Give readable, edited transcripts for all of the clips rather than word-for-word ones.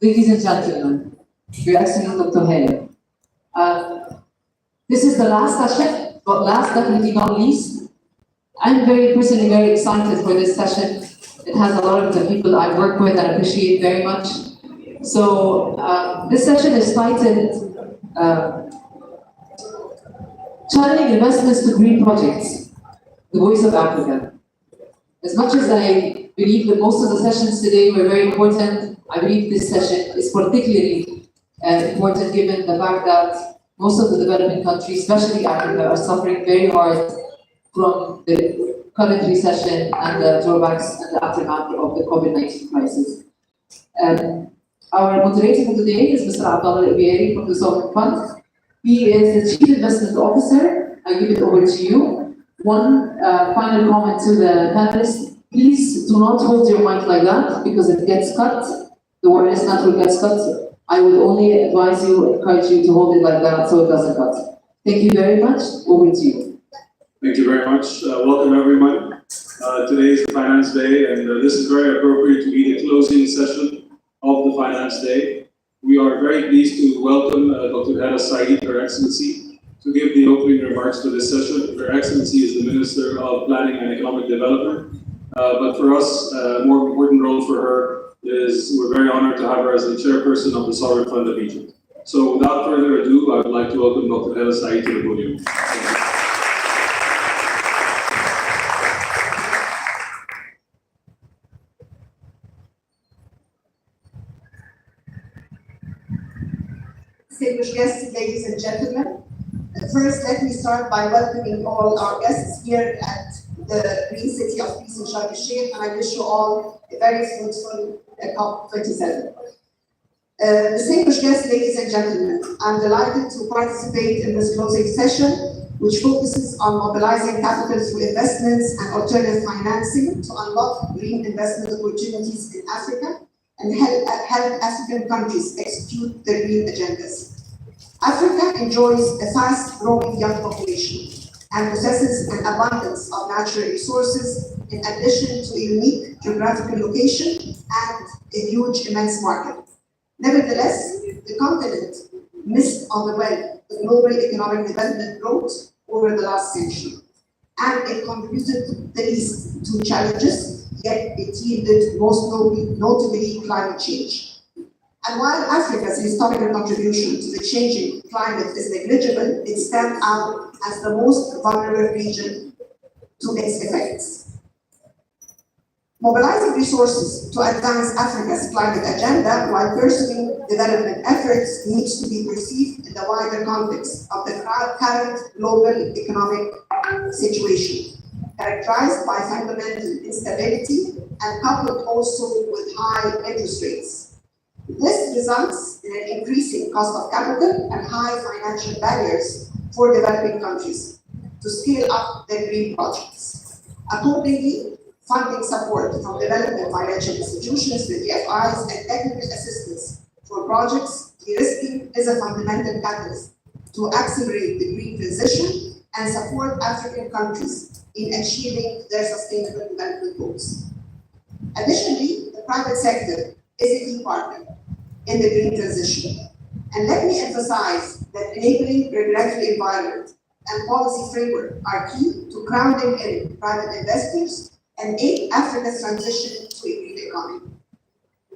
Ladies and gentlemen, Your Excellency Dr. Hale, this is the last session, but last definitely not least. I'm personally very excited for this session. It has a lot of the people I work with and appreciate very much. So this session is titled Channeling Investments to Green Projects, the Voice of Africa. As much as I believe that most of the sessions today were very important, I believe this session is particularly important given the fact that most of the developing countries, especially Africa, are suffering very hard from the current recession and the drawbacks and the aftermath of the COVID-19 crisis. Our moderator for today is Mr. Abdallah Al-Ibieri from the Sovereign Fund. He is the Chief Investment Officer. I give it over to you. One final comment to the panelists. Please do not hold your mic like that because it gets cut. The wireless network gets cut. I would only advise you, encourage you to hold it like that so it doesn't cut. Thank you very much. Over to you. Thank you very much. Welcome everyone. Today is the Finance Day, and this is very appropriate to be the closing session of the Finance Day. We are very pleased to welcome Dr. Hala Said, Her Excellency, to give the opening remarks to this session. Her Excellency is the Minister of Planning and Economic Development, but for us, a more important role for her is we're very honored to have her as the Chairperson of the Sovereign Fund of Egypt. So without further ado, I would like to welcome Dr. Hala Said to the podium. Distinguished guests, ladies and gentlemen. First, let me start by welcoming all our guests here at the Green City of Peace in Sharm el-Sheikh, and I wish you all a very fruitful COP27. Distinguished guests, ladies and gentlemen, I'm delighted to participate in this closing session, which focuses on mobilizing capital through investments and alternative financing to unlock green investment opportunities in Africa and help African countries execute their green agendas. Africa enjoys a fast-growing young population and possesses an abundance of natural resources in addition to a unique geographical location and a huge, immense market. Nevertheless, the continent missed on the way the global economic development growth over the last century, and it contributed the least to challenges, yet it yielded most notably climate change. And while Africa's historical contribution to the changing climate is negligible, it stands out as the most vulnerable region to its effects. Mobilizing resources to advance Africa's climate agenda while pursuing development efforts needs to be perceived in the wider context of the current global economic situation, characterized by fundamental instability and coupled also with high interest rates. This results in an increasing cost of capital and high financial barriers for developing countries to scale up their green projects. Accordingly, funding support from development financial institutions, the DFIs, and technical assistance for projects de-risking is a fundamental catalyst to accelerate the green transition and support African countries in achieving their sustainable development goals. Additionally, the private sector is a key partner in the green transition. And let me emphasize that enabling regulatory environment and policy framework are key to grounding in private investors and aid Africa's transition to a green economy.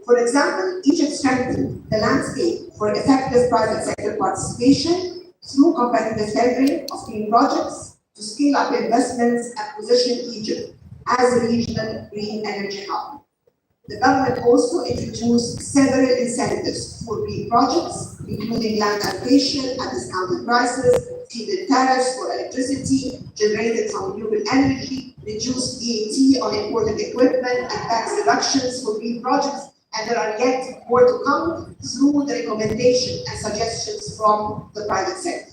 For example, Egypt strengthened the landscape for effective private sector participation through competitive tendering of green projects to scale up investments and position Egypt as a regional green energy hub. The government also introduced several incentives for green projects, including land allocation at discounted prices, feed-in tariffs for electricity generated from renewable energy, reduced VAT on imported equipment, and tax reductions for green projects. And there are yet more to come through the recommendation and suggestions from the private sector.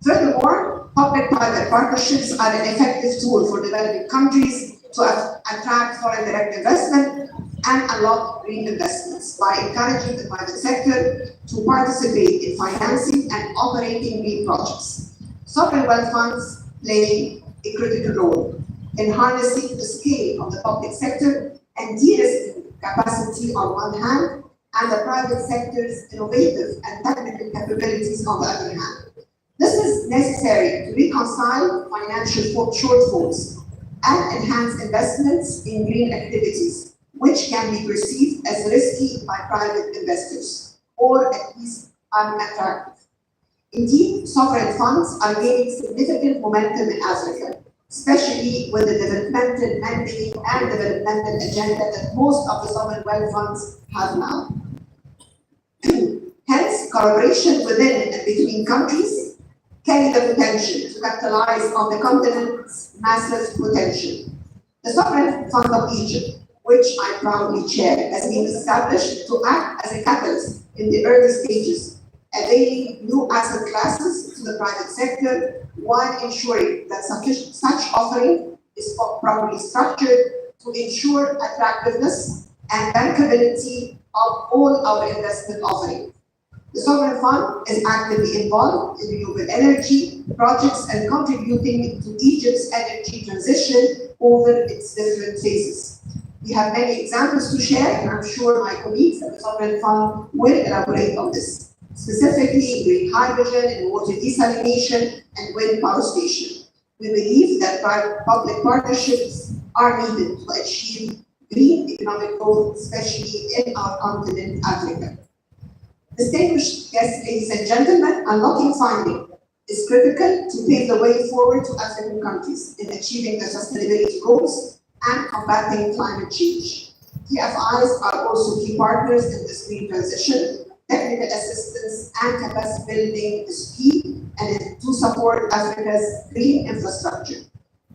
Furthermore, public-private partnerships are an effective tool for developing countries to attract foreign direct investment and unlock green investments by encouraging the private sector to participate in financing and operating green projects. Sovereign wealth funds play a critical role in harnessing the scale of the public sector and de-risking capacity on one hand, and the private sector's innovative and technical capabilities on the other hand. This is necessary to reconcile financial shortfalls and enhance investments in green activities, which can be perceived as risky by private investors, or at least unattractive. Indeed, sovereign funds are gaining significant momentum in Africa, especially with the developmental mandate and developmental agenda that most of the sovereign wealth funds have now. Hence, collaboration within and between countries carry the potential to capitalize on the continent's massive potential. The Sovereign Fund of Egypt, which I proudly chair, has been established to act as a catalyst in the early stages, availing new asset classes to the private sector while ensuring that such offering is properly structured to ensure attractiveness and bankability of all our investment offerings. The Sovereign Fund is actively involved in renewable energy projects and contributing to Egypt's energy transition over its different phases. We have many examples to share, and I'm sure my colleagues at the Sovereign Fund will elaborate on this, specifically green hydrogen and water desalination and wind power station. We believe that private-public partnerships are needed to achieve green economic growth, especially in our continent, Africa. Distinguished guests, ladies and gentlemen, unlocking funding is critical to pave the way forward to African countries in achieving their sustainability goals and combating climate change. TFIs are also key partners in this green transition. Technical assistance and capacity building is key and to support Africa's green infrastructure.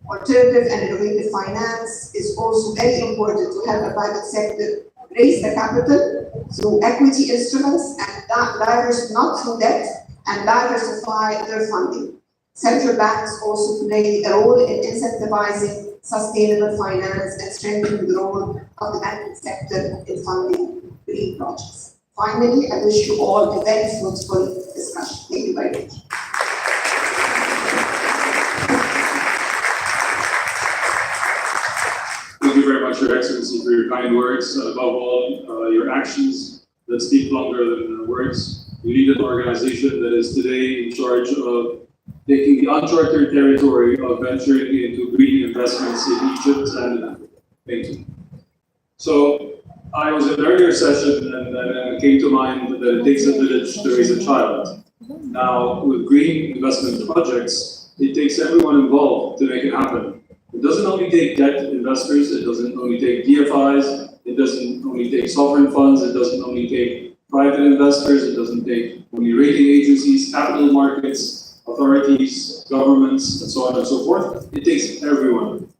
Alternative and innovative finance is also very important to help the private sector raise the capital through equity instruments and not through debt, and diversify their funding. Central banks also play a role in incentivizing sustainable finance and strengthening the role of the banking sector in funding green projects. Finally, I wish you all a very fruitful discussion. Thank you very much. Thank you very much, Your Excellency, for your kind words. Above all, your actions that speak longer than words. You lead an organization that is today in charge of taking the uncharted territory of venturing into green investments in Egypt and in Africa. Thank you. So, I was in an earlier session and it came to mind that it takes a village to raise a child. Now, with green investment projects, it takes everyone involved to make it happen. It doesn't only take debt investors, it doesn't only take DFIs, it doesn't only take sovereign funds, it doesn't only take private investors, it doesn't take only rating agencies, capital markets, authorities, governments, and so on and so forth. It takes everyone.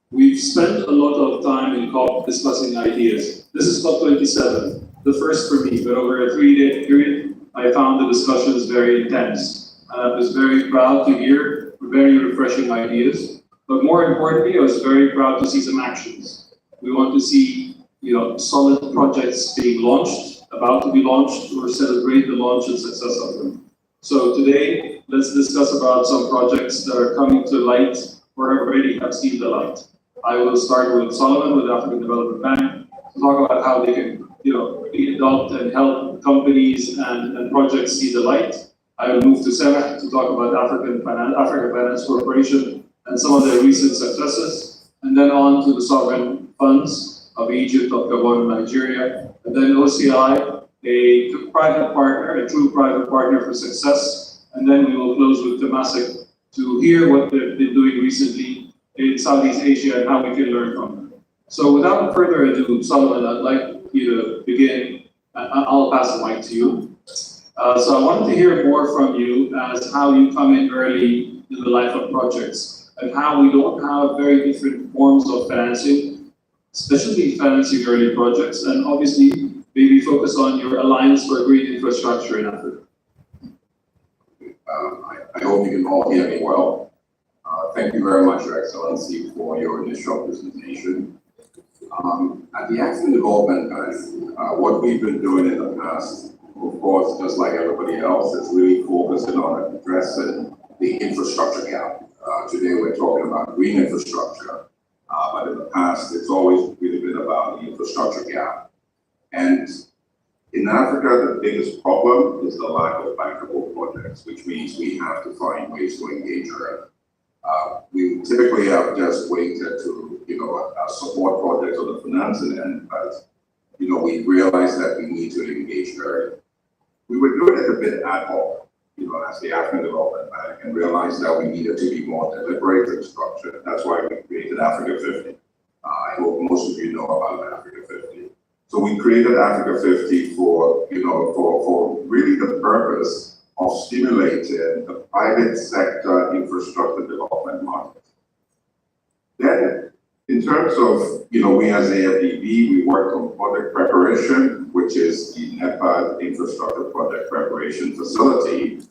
We've spent a lot of time in COP discussing ideas. This is COP27, the first for me, but over a 3-day period, I found the discussions very intense. I was very proud to hear very refreshing ideas, but more importantly, I was very proud to see some actions. We want to see, solid projects being launched, about to be launched, or celebrate the launch and success of them. So today, let's discuss about some projects that are coming to light or already have seen the light. I will start with Solomon, with the African Development Bank, to talk about how they can, adopt and help companies and projects see the light. I will move to Sarah to talk about Africa Finance Corporation and some of their recent successes, and then on to the sovereign funds of Egypt, of Gabon, and Nigeria, and then OCI, a private partner, a true private partner for success, and then we will close with Temasek to hear what they've been doing recently in Southeast Asia and how we can learn from them. So without further ado, Solomon, I'd like you to begin. I'll pass the mic to you. So I wanted to hear more from you as how you come in early in the life of projects and how we don't have very different forms of financing, especially financing early projects, and obviously maybe focus on your Alliance for Green Infrastructure in Africa. I hope you can all hear me well. Thank you very much, Your Excellency, for your initial presentation. At the African Development Bank, what we've been doing in the past, of course, just like everybody else, is really focusing on addressing the infrastructure gap. Today we're talking about green infrastructure, but in the past it's always really been about the infrastructure gap. And in Africa, the biggest problem is the lack of bankable projects, which means we have to find ways to engage early. We typically have just waited to, support projects on the financing end, but, we realized that we need to engage early. We were doing it a bit ad hoc, as the African Development Bank, and realized that we needed to be more deliberate and structured. That's why we created Africa 50. I hope most of you know about Africa 50. So we created Africa 50 for really the purpose of stimulating the private sector infrastructure development market. Then, in terms of, we as AFDB, we worked on project preparation, which is the NEPAD Infrastructure Project Preparation Facility,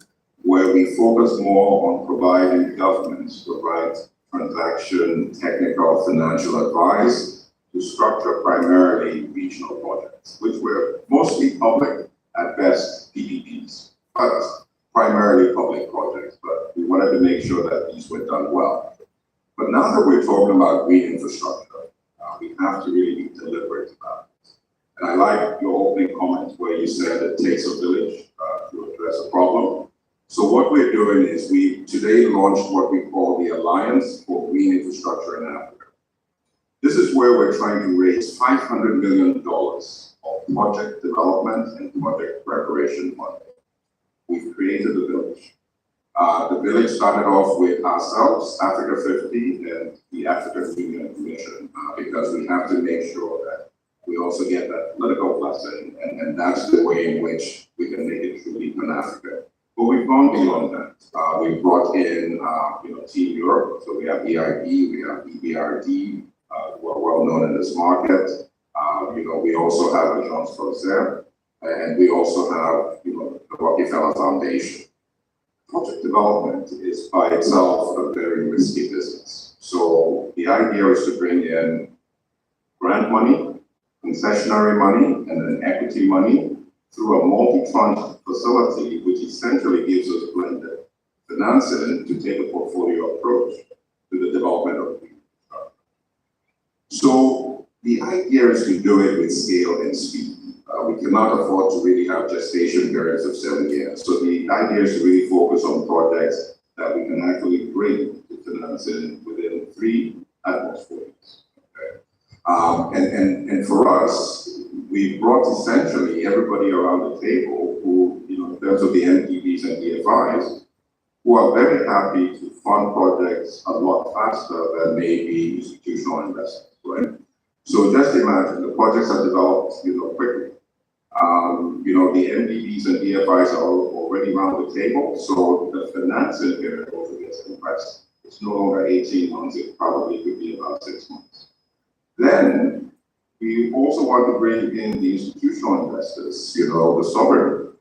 where we focus more on providing governments the right transaction, technical, financial advice to structure primarily regional projects, which were mostly public, at best PPPs, but primarily public projects. But we wanted to make sure that these were done well. But now that we're talking about green infrastructure, we have to really be deliberate about it. And I like your opening comments where you said it takes a village to address a problem. So what we're doing is we today launched what we call the Alliance for Green Infrastructure in Africa. This is where we're trying to raise $500 million of project development and project preparation funding. We've created a village. The village started off with ourselves, Africa 50, and the African Union Commission, because we have to make sure that we also get that political blessing, and that's the way in which we can make it truly Pan-African. But we've gone beyond that. We've brought in, Team Europe, so we have EIB, we have EBRD, who are well known in this market. We also have Agence Française, and we also have, the Rockefeller Foundation. Project development is by itself a very risky business. So the idea is to bring in grant money, concessionary money, and then equity money through a multi-tranche facility, which essentially gives us blended financing to take a portfolio approach to the development of green infrastructure. So the idea is to do it with scale and speed. We cannot afford to really have gestation periods of 7 years. So the idea is to really focus on projects that we can actually bring to financing within 3 at most 4 years. Okay? And for us, we brought essentially everybody around the table who, in terms of the NPVs and DFIs, who are very happy to fund projects a lot faster than maybe institutional investors, right? So just imagine the projects are developed, quickly. The NPVs and DFIs are already around the table, so the financing period also gets compressed. It's no longer 18 months, it probably could be about 6 months. Then, we also want to bring in the institutional investors, the sovereign,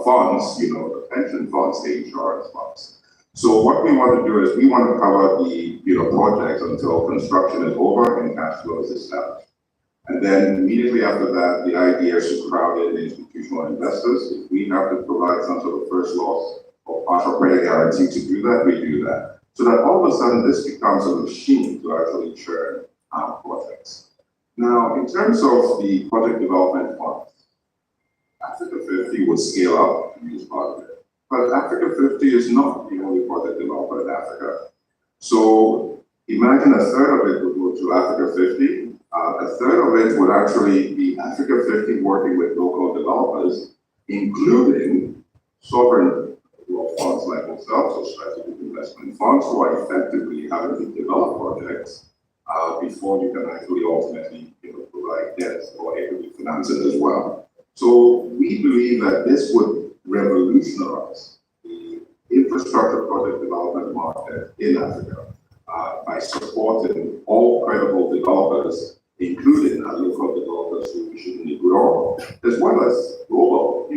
funds, the pension funds, the insurance funds. So what we want to do is we want to cover the, projects until construction is over and cash flow is established. And then immediately after that, the idea is to crowd in institutional investors. If we have to provide some sort of first loss or partial credit guarantee to do that, we do that. So that all of a sudden this becomes a machine to actually churn our projects. Now, in terms of the project development funds, Africa 50 would scale up to use part of it. But Africa 50 is not the only project developer in Africa. So imagine a third of it would go to Africa 50. A third of it would actually be Africa 50 working with local developers, including sovereign funds like ourselves, or strategic investment funds, who are effectively having to develop projects before you can actually ultimately provide debt or equity financing as well. So we believe that this would revolutionize the infrastructure project development market in Africa by supporting all credible developers, including our local developers who usually grow, as well as global,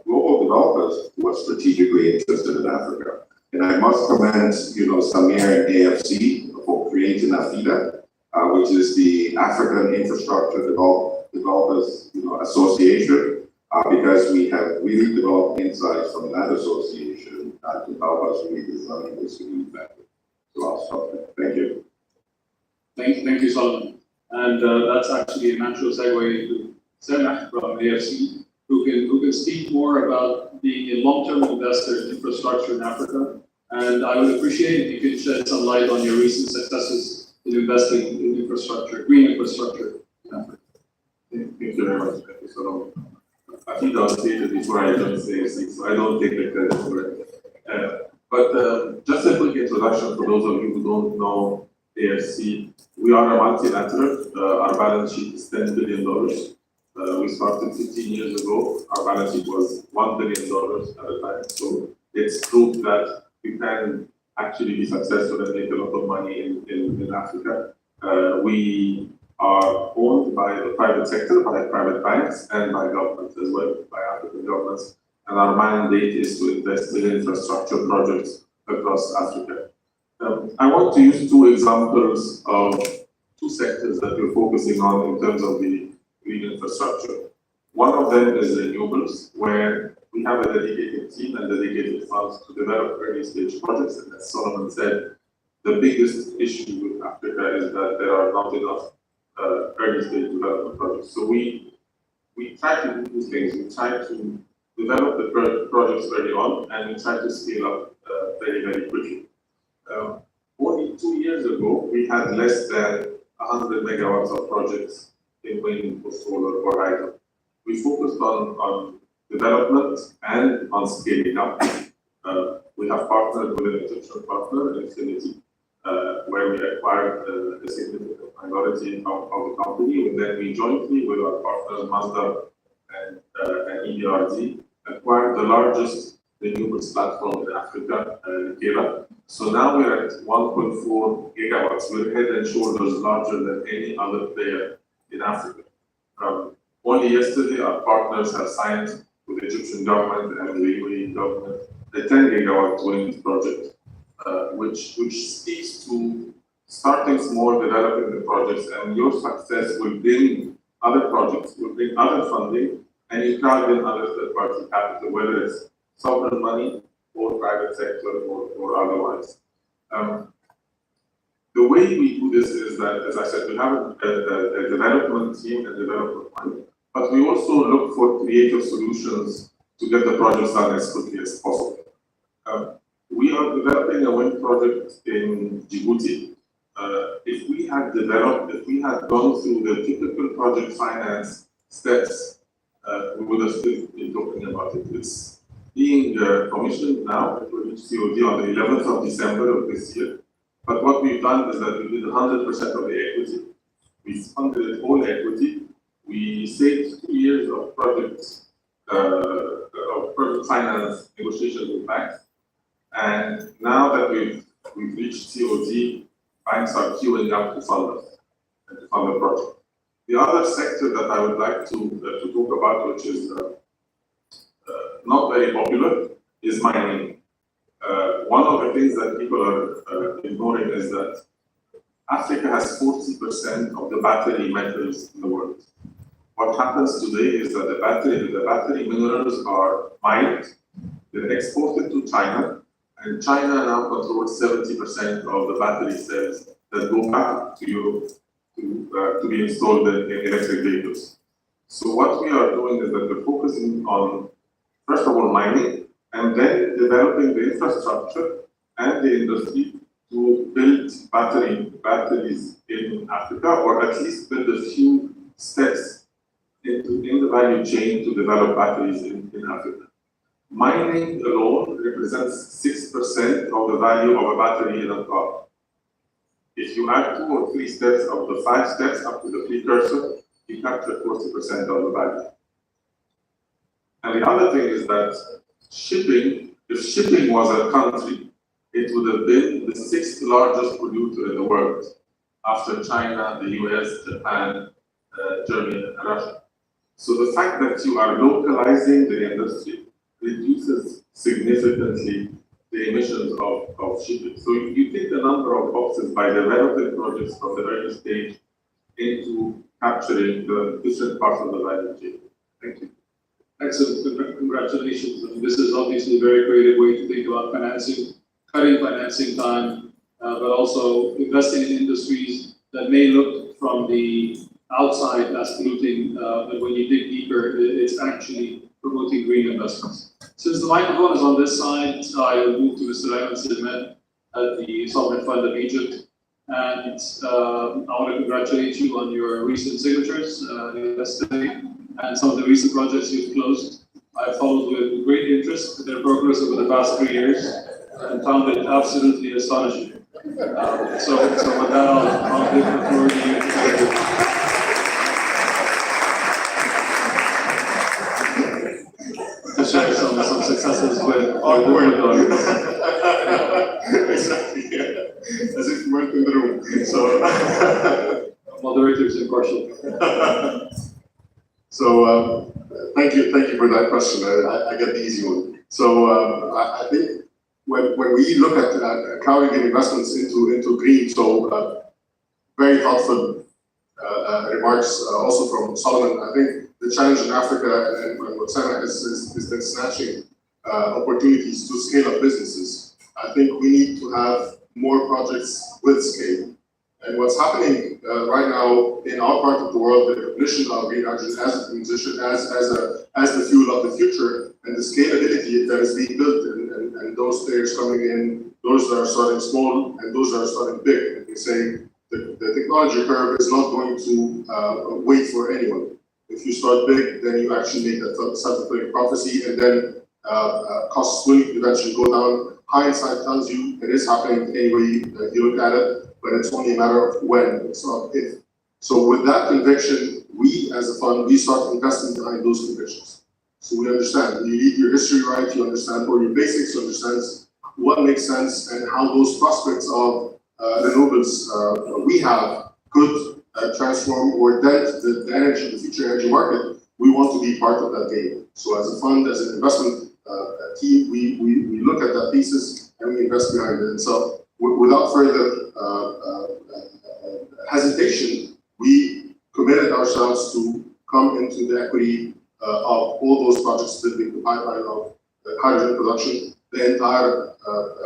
global developers who are strategically interested in Africa. And I must commend, Samir and AFC for creating AFIDA, which is the African Infrastructure Developers, Association, because we have really developed insights from that association to help us really design this new method. So I'll stop there. Thank you. Thank you, Solomon. And that's actually a natural segue to Semah from AFC, who can speak more about being a long-term investor in infrastructure in Africa. And I would appreciate if you could shed some light on your recent successes in investing in infrastructure, green infrastructure in Africa. Thank you very much. Thank you, Solomon. I think I was stated before I joined AFC, so I don't take the credit for it. But just a quick introduction for those of you who don't know AFC. We are a multilateral. Our balance sheet is $10 billion. We started 15 years ago. Our balance sheet was $1 billion at the time. So it's proof that we can actually be successful and make a lot of money in Africa. We are owned by the private sector, by private banks, and by governments as well, by African governments. And our mandate is to invest in infrastructure projects across Africa. I want to use two examples of two sectors that we're focusing on in terms of the green infrastructure. One of them is renewables, where we have a dedicated team and dedicated funds to develop early stage projects. And as Solomon said, the biggest issue with Africa is that there are not enough early stage development projects. So we try to do two things. We try to develop the projects early on, and we try to scale up very, very quickly. Only 2 years ago, we had less than 100 megawatts of projects in wind or solar or hydro. We focused on development and on scaling up. We have partnered with an Egyptian partner, Infinity, where we acquired a significant minority of the company, and then we jointly with our partners, Mazda and EBRD, acquired the largest renewables platform in Africa, Kera. So now we're at 1.4 gigawatts. We're head and shoulders larger than any other player in Africa. Only yesterday, our partners have signed with the Egyptian government and the UAE government a 10 gigawatt wind project, which speaks to starting small, developing the projects, and your success will bring other projects, will bring other funding, and you plug in other third-party capital, whether it's sovereign money or private sector or otherwise. The way we do this is that, as I said, we have a development team and development money, but we also look for creative solutions to get the projects done as quickly as possible. We are developing a wind project in Djibouti. If we had gone through the typical project finance steps, we would have still been talking about it. It's being commissioned now. It will reach COD on the 11th of December of this year. But what we've done is that we did 100% of the equity. We funded it all equity. We saved 2 years of project finance negotiations with banks. And now that we've reached COD, banks are queuing up to fund us and to fund the project. The other sector that I would like to talk about, which is not very popular, is mining. One of the things that people are ignoring is that Africa has 40% of the battery metals in the world. What happens today is that the battery minerals are mined, they're exported to China, and China now controls 70% of the battery cells that go back to Europe to be installed in electric vehicles. So what we are doing is that we're focusing on, first of all, mining, and then developing the infrastructure and the industry to build batteries in Africa, or at least build a few steps in the value chain to develop batteries in Africa. Mining alone represents 6% of the value of a battery in a car. If you add 2 or 3 steps of the 5 steps up to the precursor, you capture 40% of the value. And the other thing is that shipping, if shipping was a country, it would have been the sixth largest polluter in the world after China, the US, Japan, Germany, and Russia. So the fact that you are localizing the industry reduces significantly the emissions of shipping. So you tick a number of boxes by developing projects from the early stage into capturing the different parts of the value chain. Thank you. Excellent, congratulations. I mean, this is obviously a very creative way to think about financing, cutting financing time, but also investing in industries that may look from the outside as polluting, but when you dig deeper, it's actually promoting green investments. Since the microphone is on this side, I will move to Mr. Ayman Sidman at the Sovereign Fund of Egypt. And I want to congratulate you on your recent signatures yesterday and some of the recent projects you've closed. I followed with great interest their progress over the past 3 years and found it absolutely astonishing. So with that, I'll give the floor to you. To share some successes with Exactly, yeah. As if you weren't in the room. So moderators impartial. So thank you for that question. I get the easy one. So I think when we look at crowding investments into green, so very thoughtful remarks also from Solomon. I think the challenge in Africa and what Sana is then snatching opportunities to scale up businesses. I think we need to have more projects with scale. And what's happening right now in our part of the world, the recognition of green hydrogen as a transition, as the fuel of the future, and the scalability that is being built, and those players coming in, those that are starting small, and those that are starting big. And we say the technology curve is not going to wait for anyone. If you start big, then you actually make that self-fulfilling prophecy, and then costs will eventually go down. Hindsight tells you it is happening anyway you look at it, but it's only a matter of when, it's not if. So with that conviction, we as a fund, we start investing behind those convictions. So we understand, you read your history right, you understand all your basics, you understand what makes sense and how those prospects of renewables we have could transform or dent the energy, the future energy market. We want to be part of that game. So as a fund, as an investment team, we look at that thesis and we invest behind it. And so without further hesitation, we committed ourselves to come into the equity of all those projects building the pipeline of hydrogen production, the entire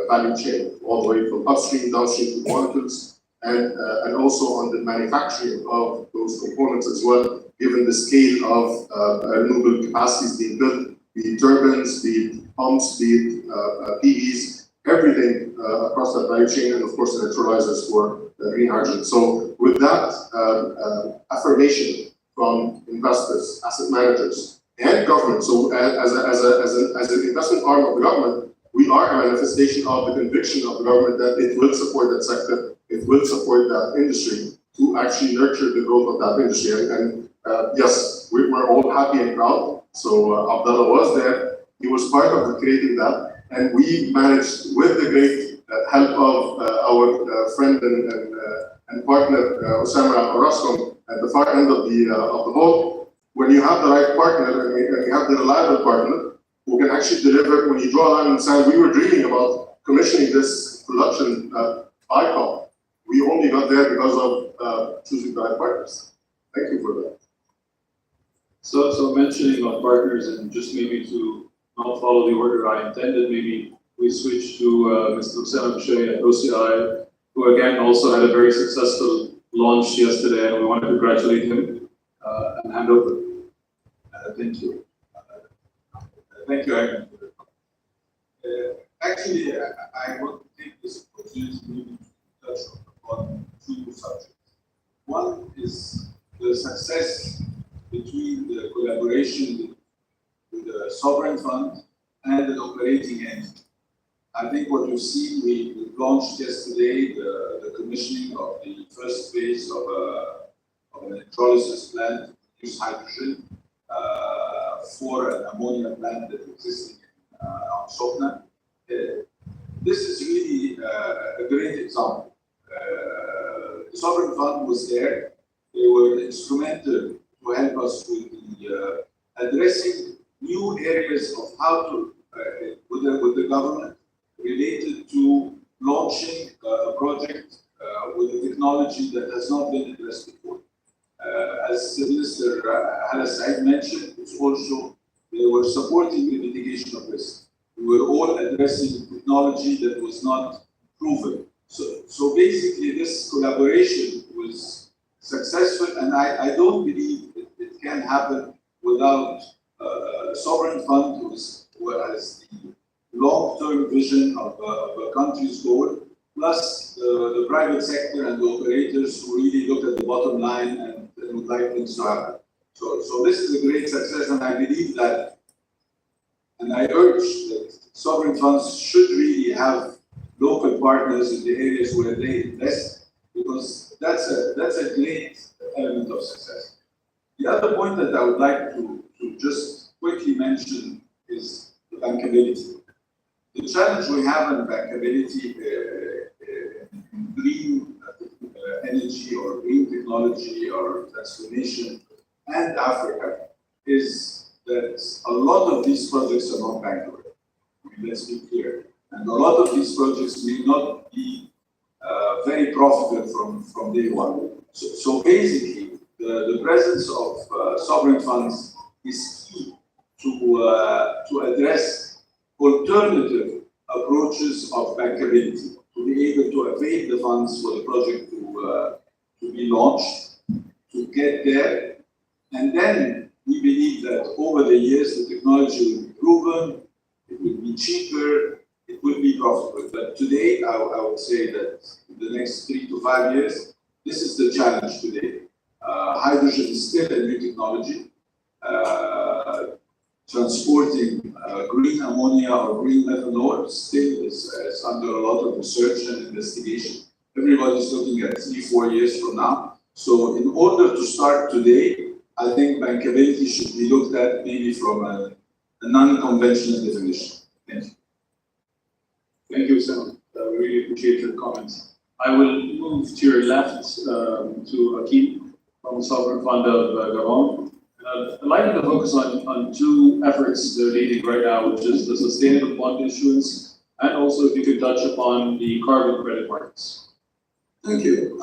value chain, all the way from upstream, downstream to molecules, and also on the manufacturing of those components as well, given the scale of renewable capacities being built, be it turbines, be it pumps, be it PVs, everything across that value chain, and of course the electrolyzers for green hydrogen. So with that affirmation from investors, asset managers, and government, so as an investment arm of the government, we are a manifestation of the conviction of the government that it will support that sector, it will support that industry to actually nurture the growth of that industry. And yes, we're all happy and proud. So Abdallah was there, he was part of creating that, and we managed, with the great help of our friend and partner Osama Orascom at the far end of the boat. When you have the right partner and you have the reliable partner who can actually deliver, when you draw a line in the sand, we were dreaming about commissioning this production icon. We only got there because of choosing the right partners. Thank you for that. So mentioning about partners, and just maybe to not follow the order I intended, maybe we switch to Mr. Osama Boushey at OCI, who again also had a very successful launch yesterday, and we want to congratulate him and hand over. Thank you. Thank you, Ayman. Actually, I want to take this opportunity to touch on two subjects. One is the success between the collaboration with the sovereign fund and the operating entity. I think what you've seen, we launched yesterday the commissioning of the first phase of an electrolysis plant to produce hydrogen for an ammonia plant that existing in Sofna. This is really a great example. The sovereign fund was there. They were instrumental to help us with the addressing new areas of how to, with the government, related to launching a project with a technology that has not been addressed before. As Minister Hala Said mentioned, it's also, they were supporting the mitigation of risk. We were all addressing technology that was not proven. So basically this collaboration was successful, and I don't believe it can happen without sovereign fund who has the long-term vision of a country's goal, plus the private sector and the operators who really look at the bottom line and would like things to happen. So this is a great success, and I believe that, and I urge that sovereign funds should really have local partners in the areas where they invest, because that's a great element of success. The other point that I would like to just quickly mention is the bankability. The challenge we have in bankability in green energy or green technology or transformation and Africa is that a lot of these projects are not bankable. I mean, let's be clear. And a lot of these projects may not be very profitable from day one. So basically, the presence of sovereign funds is key to address alternative approaches of bankability, to be able to avail the funds for the project to be launched, to get there. And then we believe that over the years, the technology will be proven, it will be cheaper, it will be profitable. But today, I would say that in the next 3 to 5 years, this is the challenge today. Hydrogen is still a new technology. Transporting green ammonia or green methanol still is under a lot of research and investigation. Everybody's looking at 3-4 years from now. So in order to start today, I think bankability should be looked at maybe from a non-conventional definition. Thank you. Thank you, Sam. Really appreciate your comments. I will move to your left to Hakeem from the Sovereign Fund of Gabon. I'd like to focus on two efforts they're leading right now, which is the sustainable bond issuance, and also if you could touch upon the carbon credit markets. Thank you.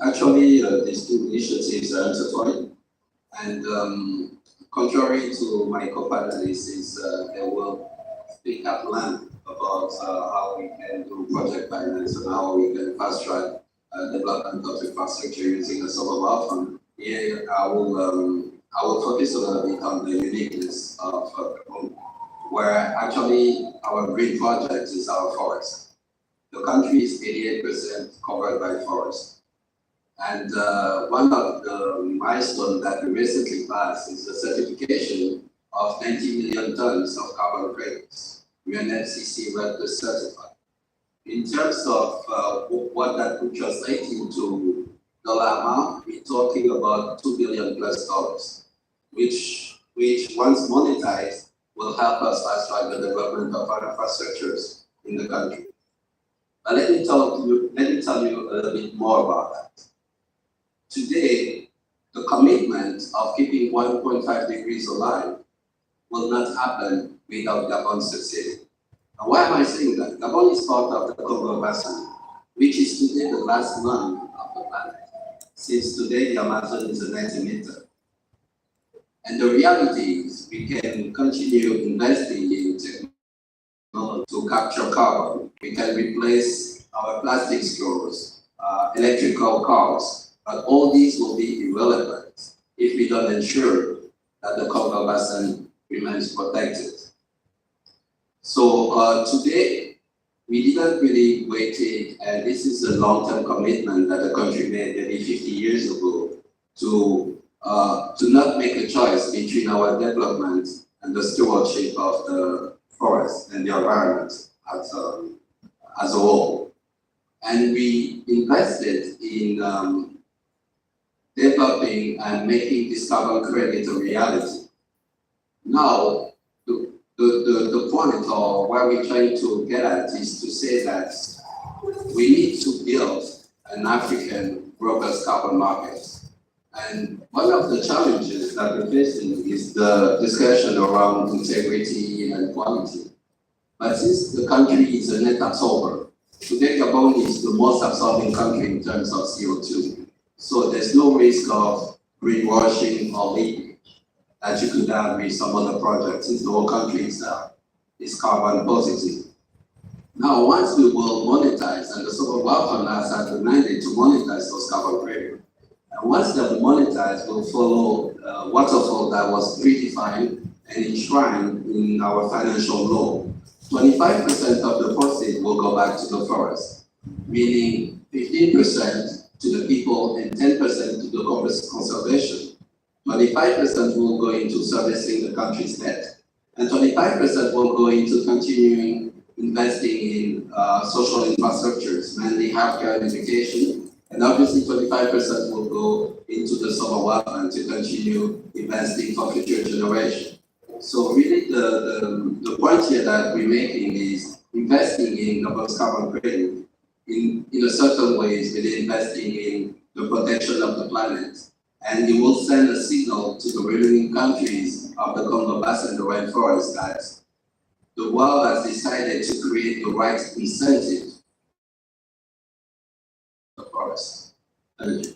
Actually, these two initiatives are intertwined, and contrary to my co-panelists, they will speak at length about how we can do project finance and how we can fast track development of infrastructure using the solar fund. Here, I will focus a little bit on the uniqueness of Gabon, where actually our green project is our forest. The country is 88% covered by forest. And one of the milestones that we recently passed is the certification of 90 million tons of carbon credits. We are NFCC Red certified. In terms of what that would translate into dollar amount, we're talking about $2 billion plus, which once monetized will help us fast track the development of our infrastructures in the country. But let me tell you a little bit more about that. Today, the commitment of keeping 1.5 degrees alive will not happen without Gabon succeeding. Now, why am I saying that? Gabon is part of the Congo Basin, which is today the last lung of the planet. Since today, the Amazon is a 90 meter. And the reality is we can continue investing in technology to capture carbon. We can replace our plastic straws, electrical cars, but all these will be irrelevant if we don't ensure that the Congo Basin remains protected. So today, we didn't really wait it, and this is a long-term commitment that the country made maybe 50 years ago to not make a choice between our development and the stewardship of the forest and the environment as a whole. And we invested in developing and making this carbon credit a reality. Now, the point or where we're trying to get at is to say that we need to build an African robust carbon market. And one of the challenges that we're facing is the discussion around integrity and quality. But since the country is a net absorber, today Gabon is the most absorbing country in terms of CO2. So there's no risk of greenwashing or leakage that you could have with some other projects, since the whole country is carbon positive. Now, once we will monetize, and the Sovereign Wealth Fund has had the mandate to monetize those carbon credits, and once they're monetized, we'll follow a waterfall that was predefined and enshrined in our financial law. 25% of the proceeds will go back to the forest, meaning 15% to the people and 10% to the conservation. 25% will go into servicing the country's debt, and 25% will go into continuing investing in social infrastructures, mainly healthcare and education. And obviously 25% will go into the Sovereign Wealth Fund to continue investing for future generations. So really the point here that we're making is investing in Gabon's carbon credit in a certain way is really investing in the protection of the planet. And it will send a signal to the remaining countries of the Congo Basin and the rainforest that the world has decided to create the right incentive for the forest. Thank you.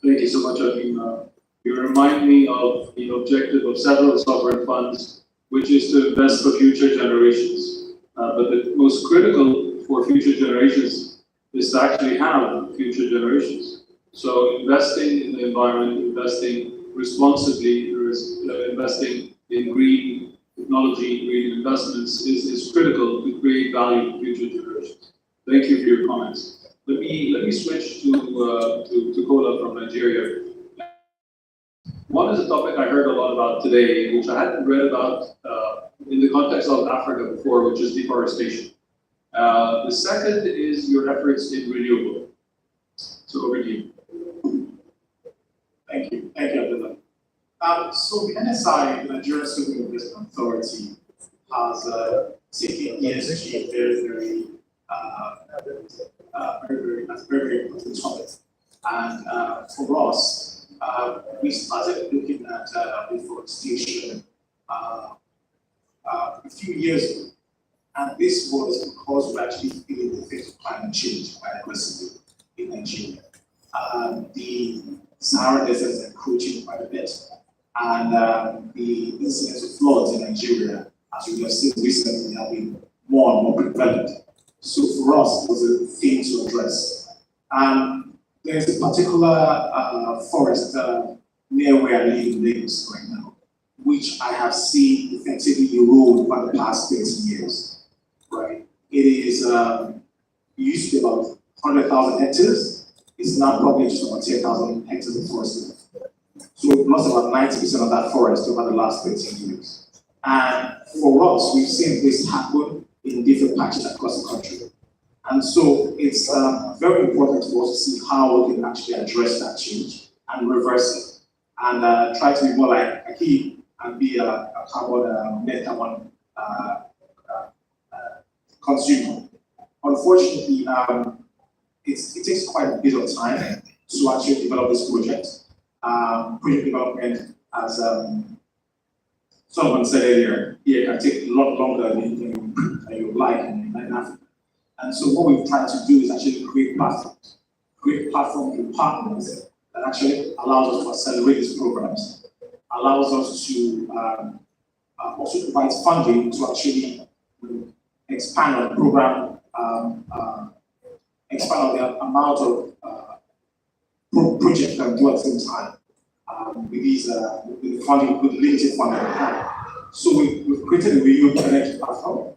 Thank you so much, Amin. You remind me of the objective of several sovereign funds, which is to invest for future generations. But the most critical for future generations is to actually have future generations. So investing in the environment, investing responsibly, investing in green technology, green investments is critical to create value for future generations. Thank you for your comments. Let me switch to Kola from Nigeria. One is a topic I heard a lot about today, which I hadn't read about in the context of Africa before, which is deforestation. The second is your efforts in renewable. So over to you. Thank you, Abdullah. So the NSI, the Nigerian Civil Investment Authority, has taken ESG very important topic. And for us, we started looking at deforestation a few years ago. And this was because we're actually feeling the effects of climate change quite aggressively in Nigeria. The Sahara Desert is encroaching quite a bit. And the incidence of floods in Nigeria, as we have seen recently, have been more and more prevalent. So for us, it was a thing to address. There's a particular forest near where I live in Lagos right now, which I have seen effectively erode over the past 30 years. Right? It is used to be about 100,000 hectares. It's now probably just about 10,000 hectares of forest. So we've lost about 90% of that forest over the last 13 years. And for us, we've seen this happen in different patches across the country. And so it's very important for us to see how we can actually address that change and reverse it. And try to be more like a key and be a carbon net carbon consumer. Unfortunately, it takes quite a bit of time to actually develop this project. Project development, as someone said earlier, it can take a lot longer than you would like in Africa. And so what we've tried to do is actually create platforms with partners that actually allows us to accelerate these programs, allows us to also provide funding to actually expand on the program, expand on the amount of projects that we do at the same time with these with funding, with limited funding. So we've created a renewable energy platform.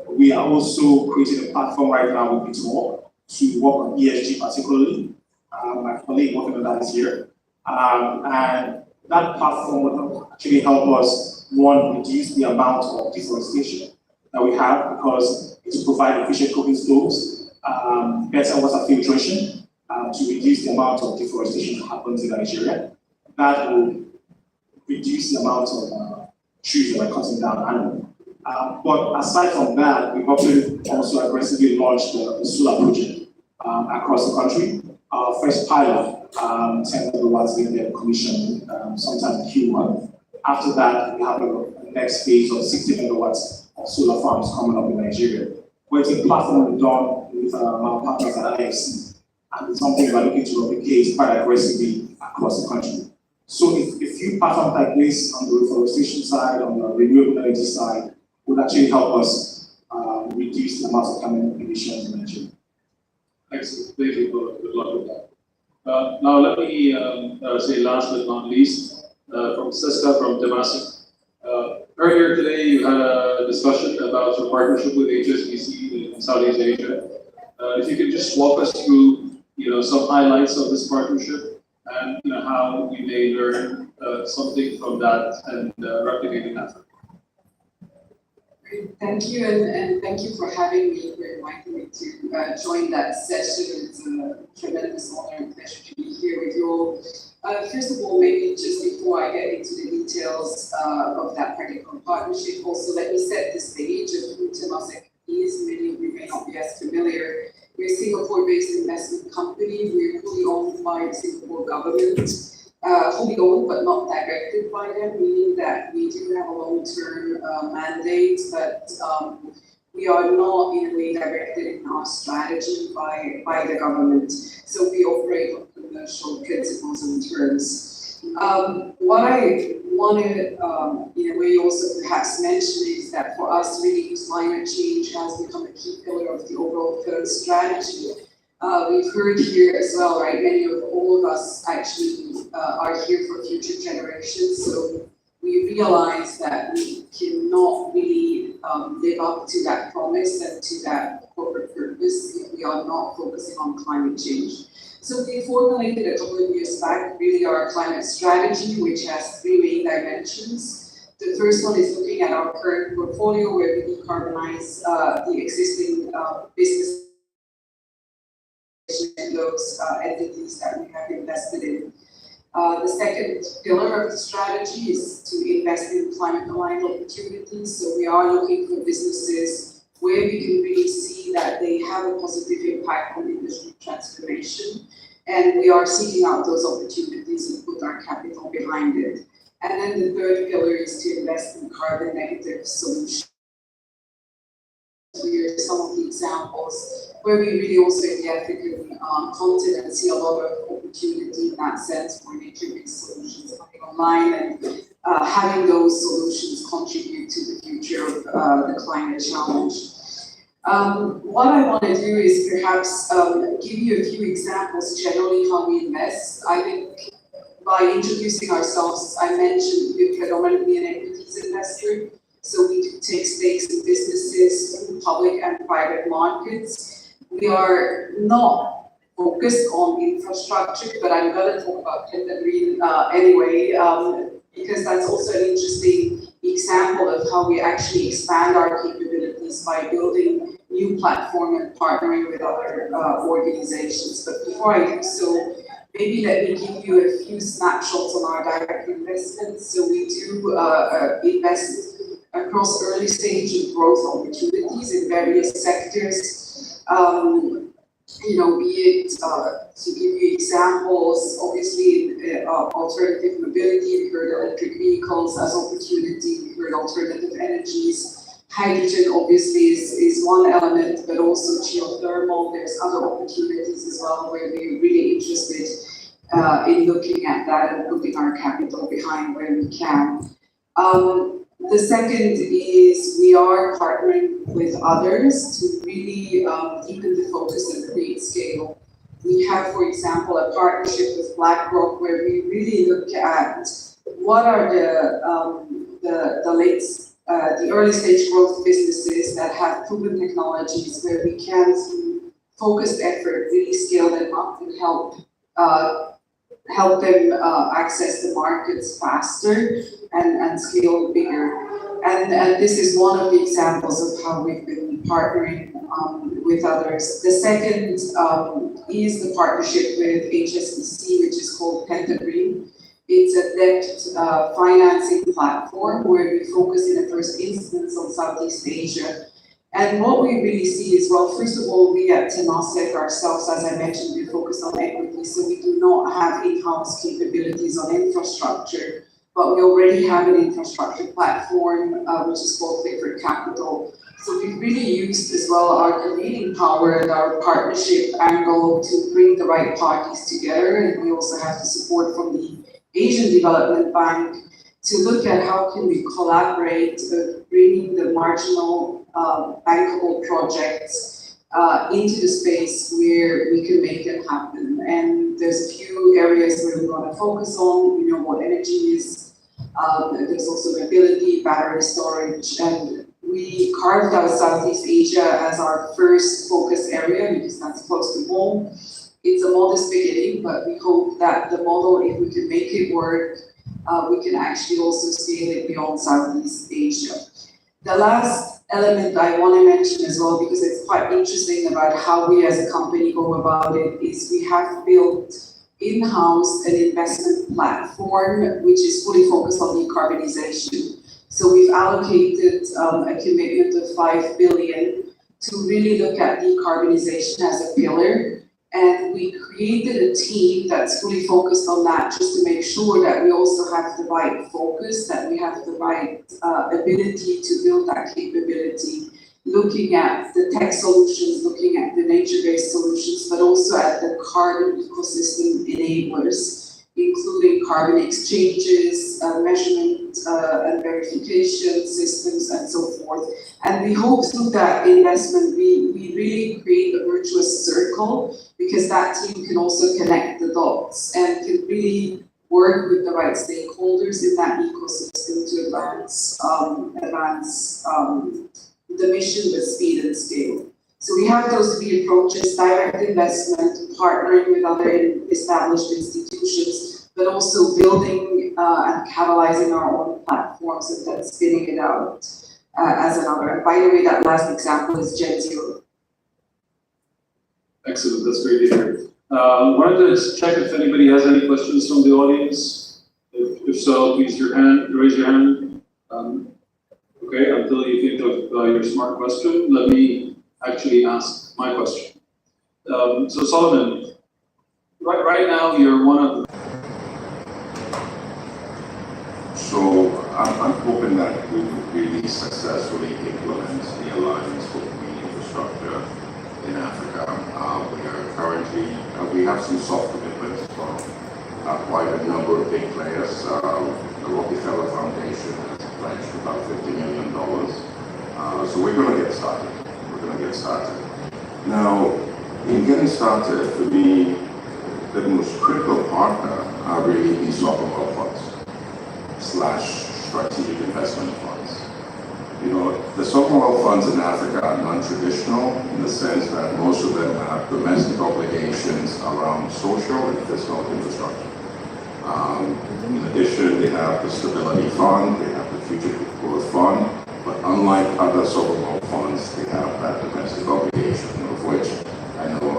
We are also creating a platform right now with Bitwalk to work on ESG particularly. My colleague working on that is here. And that platform will actually help us, one, reduce the amount of deforestation that we have because it's provide efficient cooking stoves, better water filtration to reduce the amount of deforestation that happens in Nigeria. That will reduce the amount of trees that we're cutting down annually. But aside from that, we've also aggressively launched the solar project across the country. Our first pilot, 10 megawatts being there commissioned sometime in Q1. After that, we have a next phase of 60 megawatts of solar farms coming up in Nigeria. Where it's a platform we've done with our partners at IFC, and it's something we're looking to replicate quite aggressively across the country. So if a few platforms like this on the reforestation side, on the renewable energy side, would actually help us reduce the amount of carbon emissions in Nigeria. Excellent. Thank you. Good luck with that. Now let me say last but not least, from Siska from Temasek. Earlier today, you had a discussion about your partnership with HSBC in Southeast Asia. If you could just walk us through, some highlights of this partnership and how we may learn something from that and replicate in Africa. Great. Thank you, and thank you for having me, for inviting me to join that session. It's a tremendous honor and pleasure to be here with you all. First of all, maybe just before I get into the details of that particular partnership, also let me set the stage of who Temasek is. Many of you may not be as familiar. We're a Singapore-based investment company. We're fully owned by the Singapore government, fully owned but not directed by them, meaning that we do have a long-term mandate, but we are not in a way directed in our strategy by the government. So we operate on commercial principles and terms. What I want to, in a way, also perhaps mention is that for us, really, climate change has become a key pillar of the overall third strategy. We've heard here as well, right? Many of all of us actually are here for future generations. So we realize that we cannot really live up to that promise and to that corporate purpose if we are not focusing on climate change. So we formulated a couple of years back really our climate strategy, which has three main dimensions. The first one is looking at our current portfolio where we decarbonize the existing business and those entities that we have invested in. The second pillar of the strategy is to invest in climate-aligned opportunities. So we are looking for businesses where we can really see that they have a positive impact on industry transformation. And we are seeking out those opportunities and put our capital behind it. And then the third pillar is to invest in carbon negative solutions. Here are some of the examples where we really also in the African continent see a lot of opportunity in that sense for nature-based solutions coming online and having those solutions contribute to the future of the climate challenge. What I want to do is perhaps give you a few examples generally how we invest. I think by introducing ourselves, I mentioned we're predominantly an equities investor. So we do take stakes in businesses through public and private markets. We are not focused on infrastructure, but I'm going to talk about Pentagreen anyway, because that's also an interesting example of how we actually expand our capabilities by building new platform and partnering with other organizations. But before I do so, maybe let me give you a few snapshots on our direct investments. So we do invest across early stage and growth opportunities in various sectors. Be it, to give you examples, obviously alternative mobility, we heard electric vehicles as opportunity, we heard alternative energies. Hydrogen obviously is one element, but also geothermal, there's other opportunities as well where we're really interested in looking at that and putting our capital behind where we can. The second is we are partnering with others to really deepen the focus and create scale. We have, for example, a partnership with BlackRock where we really look at what are the early stage growth businesses that have proven technologies where we can, through focused effort, really scale them up and help them access the markets faster and scale bigger. And this is one of the examples of how we've been partnering with others. The second is the partnership with HSBC, which is called Pentagreen. It's a debt financing platform where we focus in the first instance on Southeast Asia. And what we really see is, well, first of all, we at Temasek ourselves, as I mentioned, we focus on equity, so we do not have in-house capabilities on infrastructure, but we already have an infrastructure platform, which is called Clifford Capital. So we've really used as well our convening power and our partnership angle to bring the right parties together, and we also have the support from the Asian Development Bank to look at how can we collaborate, bringing the marginal bankable projects into the space where we can make it happen. And there's a few areas where we want to focus on, what energy is, there's also mobility, battery storage, and we carved out Southeast Asia as our first focus area because that's close to home. It's a modest beginning, but we hope that the model, if we can make it work, we can actually also scale it beyond Southeast Asia. The last element I want to mention as well, because it's quite interesting about how we as a company go about it, is we have built in-house an investment platform which is fully focused on decarbonization. So we've allocated a commitment of 5 billion to really look at decarbonization as a pillar. And we created a team that's fully focused on that, just to make sure that we also have the right focus, that we have the right ability to build that capability, looking at the tech solutions, looking at the nature-based solutions, but also at the carbon ecosystem enablers, including carbon exchanges, measurement and verification systems, and so forth. And we hope through that investment, we really create a virtuous circle, because that team can also connect the dots and can really work with the right stakeholders in that ecosystem to advance the mission with speed and scale. So we have those three approaches: direct investment, partnering with other established institutions, but also building and catalyzing our own platforms and then spinning it out as another. And by the way, that last example is Gen Zero. Excellent, that's great to hear. Wanted to just check if anybody has any questions from the audience. If so, please raise your hand. Okay, until you think of your smart question, let me actually ask my question. So Solomon, right now you're one of the... So I'm hoping that we could really successfully implement the Alliance for Green Infrastructure in Africa. We have some soft commitments from quite a number of big players. The Rockefeller Foundation has pledged about $50 million. So we're going to get started. Now, in getting started, for me, the most critical partner are really these sovereign wealth funds / strategic investment funds. The sovereign wealth funds in Africa are non-traditional in the sense that most of them have domestic obligations around social and fiscal infrastructure. In addition, they have the Stability Fund, they have the Future Growth Fund, but unlike other sovereign wealth funds, they have that domestic obligation, of which I know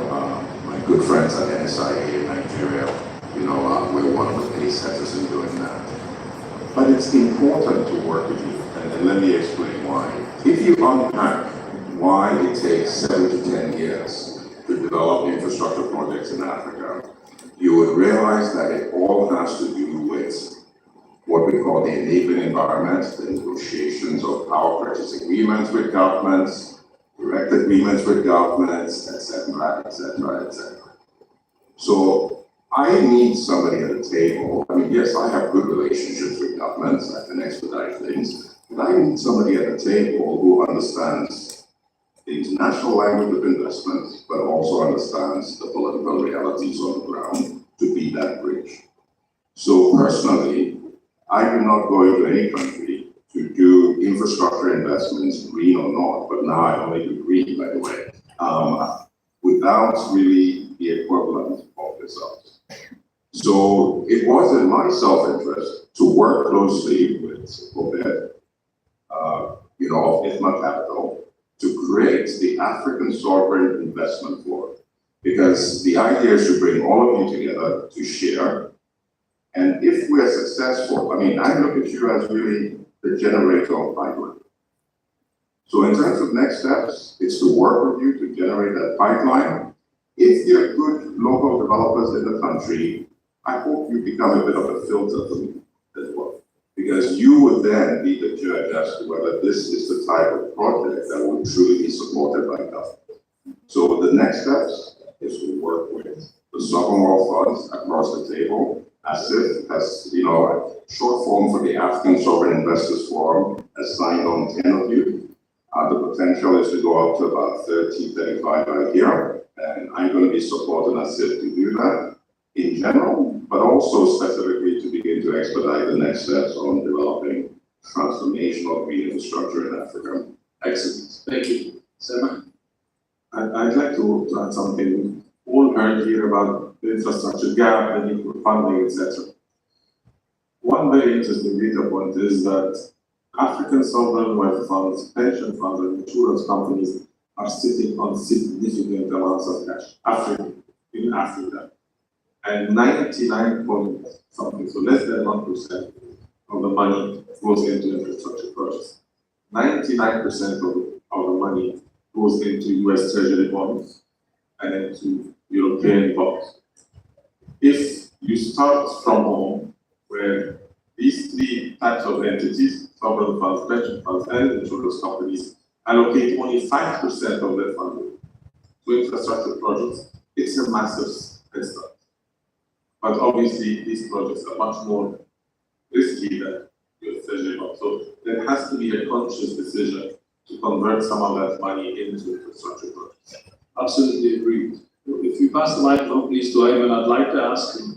my good friends at NSIA in Nigeria, we're one of the pace setters in doing that. But it's important to work with you, and let me explain why. If you unpack why it takes 7 to 10 years to develop infrastructure projects in Africa, you would realize that it all has to do with what we call the enabling environment, the negotiations of power purchase agreements with governments, direct agreements with governments, etc., etc., etc. So I need somebody at the table. I mean, yes, I have good relationships with governments, I can expedite things, but I need somebody at the table who understands the international language of investment, but also understands the political realities on the ground to be that bridge. So personally, I do not go into any country to do infrastructure investments, green or not, but now I only do green, by the way, without really the equivalent of results. So it was in my self-interest to work closely with Obed, of IFMA Capital, to create the African Sovereign Investment Forum. Because the idea is to bring all of you together to share, And if we are successful, I mean, I look at you as really the generator of pipeline. So in terms of next steps, it's to work with you to generate that pipeline. If there are good local developers in the country, I hope you become a bit of a filter for me as well. Because you would then be the judge as to whether this is the type of project that will truly be supported by government. So the next steps is to work with the sovereign wealth funds across the table, as a short form for the African Sovereign Investors Forum has signed on 10 of you. The potential is to go up to about 30, 35 a year, and I'm going to be supporting ASIF to do that in general, but also specifically to begin to expedite the next steps on developing transformational green infrastructure in Africa. Excellent. Thank you. Sema? I'd like to add something. All heard here about the infrastructure gap, the need for funding, etc. One very interesting data point is that African sovereign wealth funds, pension funds, and insurance companies are sitting on significant amounts of cash in Africa. And 99 point something, so less than 1% of the money goes into infrastructure projects. 99% of the money goes into US Treasury bonds and into European bonds. If you start from home, where these three types of entities, sovereign funds, pension funds, and insurance companies, allocate only 5% of their funding to infrastructure projects, it's a massive head start. But obviously, these projects are much more risky than US Treasury bonds. So there has to be a conscious decision to convert some of that money into infrastructure projects. Absolutely agree. If you pass the microphone, please, to Ayman, I'd like to ask him,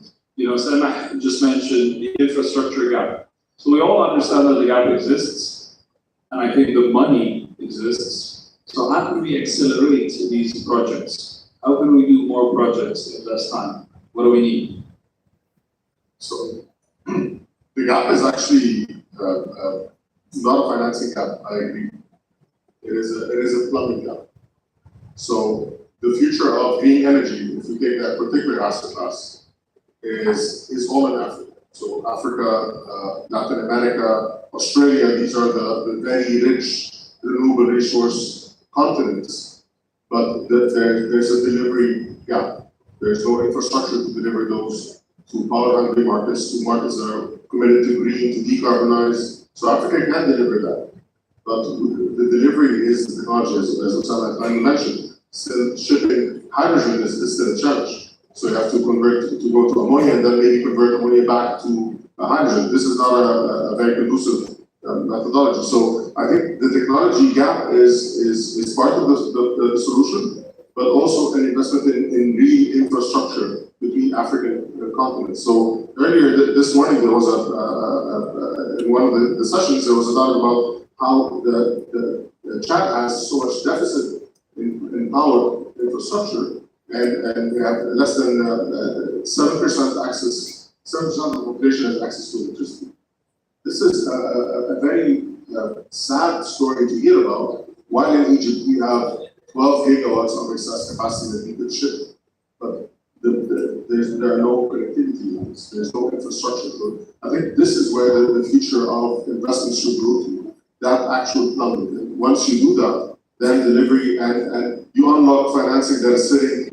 Sema just mentioned the infrastructure gap. So we all understand that the gap exists, and I think the money exists. So how can we accelerate these projects? How can we do more projects in less time? What do we need? So the gap is actually not a financing gap, I agree. It is a plumbing gap. So the future of green energy, if we take that particular asset class, is all in Africa. So Africa, Latin America, Australia, these are the very rich renewable resource continents. But there's a delivery gap. There's no infrastructure to deliver those to power-hungry markets, to markets that are committed to green, to decarbonize. So Africa can deliver that. But the delivery is the technology, as Osama mentioned. Still, shipping hydrogen is still a challenge. So you have to convert to go to ammonia and then maybe convert ammonia back to hydrogen. This is not a very conducive methodology. So I think the technology gap is part of the solution, but also an investment in real infrastructure between African continents. So earlier this morning there was in one of the sessions there was a talk about how the Chad has so much deficit in power infrastructure, and we have less than 7% access. 7% of the population has access to electricity. This is a very sad story to hear about. While in Egypt we have 12 gigawatts of excess capacity that we could ship, but there are no connectivity lines, there's no infrastructure. So I think this is where the future of investment should go to, that actual plumbing. And once you do that, then delivery and you unlock financing that is sitting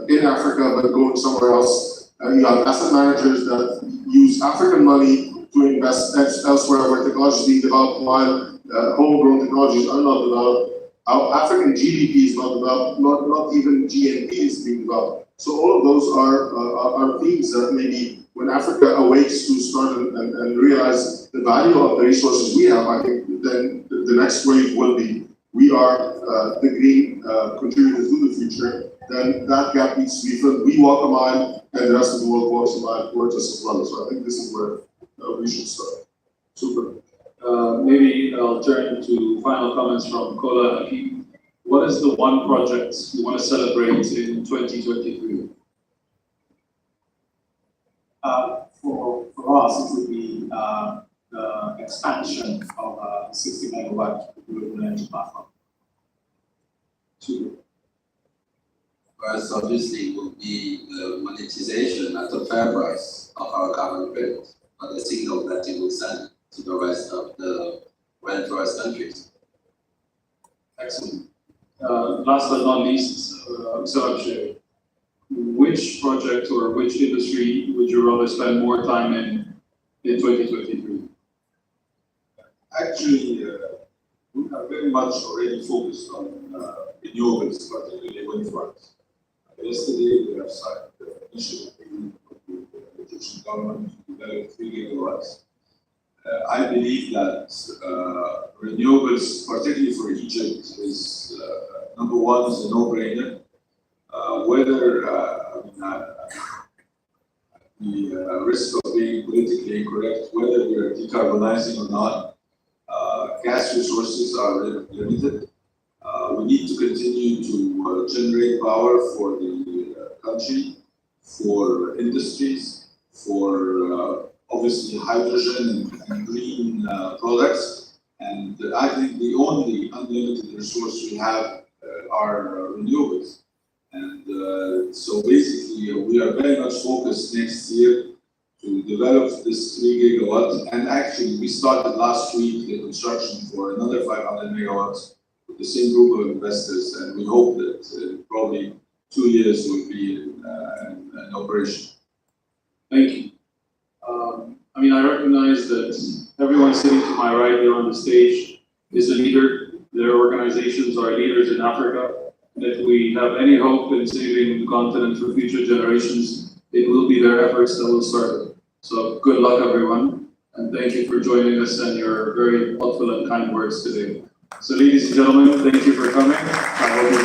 in Africa but going somewhere else. You have asset managers that use African money to invest elsewhere where technology is being developed while homegrown technologies are not developed. Our African GDP is not developed, not even GNP is being developed. So all of those are themes that maybe when Africa awakes to start and realize the value of the resources we have, I think then the next wave will be, we are the green contributors to the future, then that gap needs to be filled. We walk a mile and the rest of the world walks a mile towards us as well. So I think this is where we should start. Super. Maybe I'll turn to final comments from Kola. What is the one project you want to celebrate in 2023? For us, it would be the expansion of 60 megawatt renewable energy platform. First, obviously, will be the monetization at a fair price of our carbon credit, but the signal that it will send to the rest of the rainforest countries. Excellent. Last but not least, Abshir, which project or which industry would you rather spend more time in 2023? Actually, we are very much already focused on renewables, particularly wind farms. Yesterday, we have signed the initiative agreement with the Egyptian government to develop 3 gigawatts. I believe that renewables, particularly for Egypt, is number one is a no-brainer. Whether the risk of being politically incorrect, whether we are decarbonizing or not, gas resources are limited. We need to continue to generate power for the country, for industries, for obviously hydrogen and green products. And I think the only unlimited resource we have are renewables. And so basically, we are very much focused next year to develop this 3 gigawatts. And actually, we started last week the construction for another 500 megawatts with the same group of investors. And we hope that probably 2 years will be in operation. Thank you. I recognize that everyone sitting to my right here on the stage is a leader. Their organizations are leaders in Africa. And if we have any hope in saving the continent for future generations, it will be their efforts that will start it. So good luck, everyone. And thank you for joining us and your very thoughtful and kind words today. So ladies and gentlemen, thank you for coming. I hope you